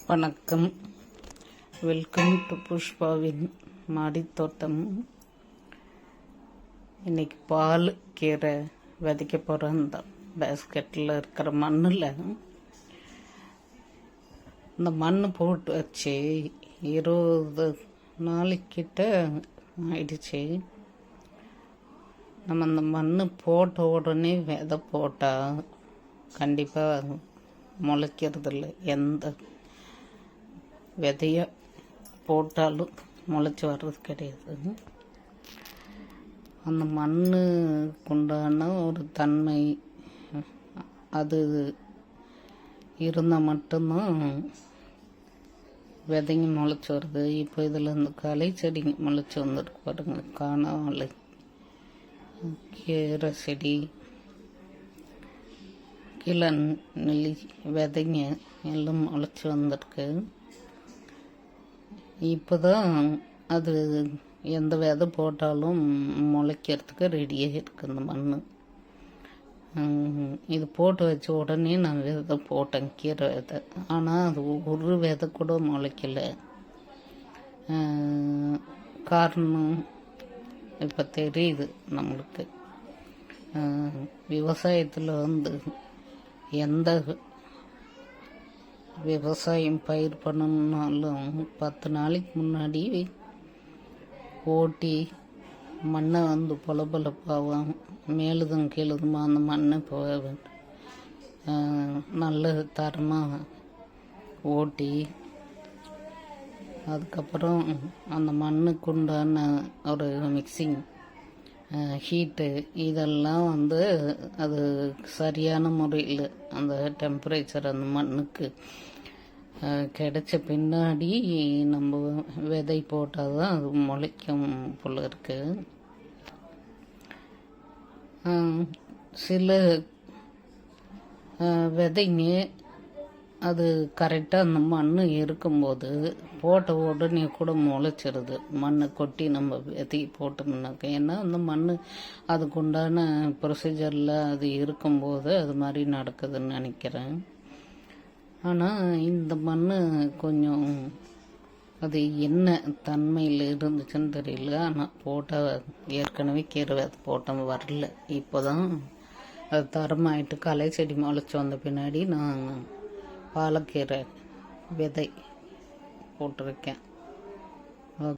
வணக்கம். Welcome to புஷ்பாவின் மாடித்தோட்டம். இன்னைக்கு பால் கீரை விதைக்க போகிற அந்த பேஸ்கெட்டில் இருக்கிற மண்ணில் இந்த மண் போட்டு வச்சு 20 நாளைக்கிட்ட ஆயிடுச்சு. நம்ம அந்த மண் போட்ட உடனே விதை போட்டால் கண்டிப்பாக முளைக்கிறதில்ல. எந்த விதைய போட்டாலும் முளைச்சி வர்றது கிடையாது. அந்த மண்ணுக்குண்டான ஒரு தன்மை அது இருந்தால் மட்டும்தான் விதைங்க முளைச்சி வருது. இப்போ இதில் இந்த களை செடிங்க முளைச்சி வந்துருக்கு பாருங்க. காணாமலை, கீரை செடி, நெல்லி விதைங்க எல்லாம் முளைச்சி வந்திருக்கு. இப்போ தான் அது எந்த விதை போட்டாலும் முளைக்கிறதுக்கு ரெடியாக இருக்குது இந்த மண். இது போட்டு வச்ச உடனே நான் விதை போட்டேன், கீரை விதை. ஆனால் அது ஒரு விதை கூட முளைக்கலை. காரணம் இப்போ தெரியுது நம்மளுக்கு. விவசாயத்தில் எந்த விவசாயம் பயிர் பண்ணணுன்னாலும் 10 நாளைக்கு முன்னாடி ஓட்டி மண்ணை பொலப்பொலப்பாகும், மேலுதும் கீழுதுமா அந்த மண்ணை போக நல்ல தரமாக ஓட்டி அதுக்கப்புறம் அந்த மண்ணுக்குண்டான ஒரு மிக்சிங் ஹீட்டு இதெல்லாம் அது சரியான முறையில் அந்த டெம்பரேச்சர் அந்த மண்ணுக்கு கிடைச்ச பின்னாடி நம்ம விதை போட்டால் தான் அது முளைக்கும் போல இருக்கு. சில விதைங்க அது கரெக்டாக அந்த மண் இருக்கும்போது போட்ட உடனே கூட முளைச்சிருது. மண்ணை கொட்டி நம்ம விதை போட்டோம்னாக்க, ஏன்னா அந்த மண் அதுக்குண்டான ப்ரொசீஜரில் அது இருக்கும்போது அது மாதிரி நடக்குதுன்னு நினைக்கிறேன். ஆனால் இந்த மண் கொஞ்சம் அது என்ன தன்மையில் இருந்துச்சுன்னு தெரியல. ஆனால் போட்டால் ஏற்கனவே கீரை விதை போட்டோம் வரல. இப்போ தான் அது தரமாயிட்டு களை செடி முளைச்சி வந்த பின்னாடி நான் பாலக்கீரை விதை போட்டிருக்கேன்.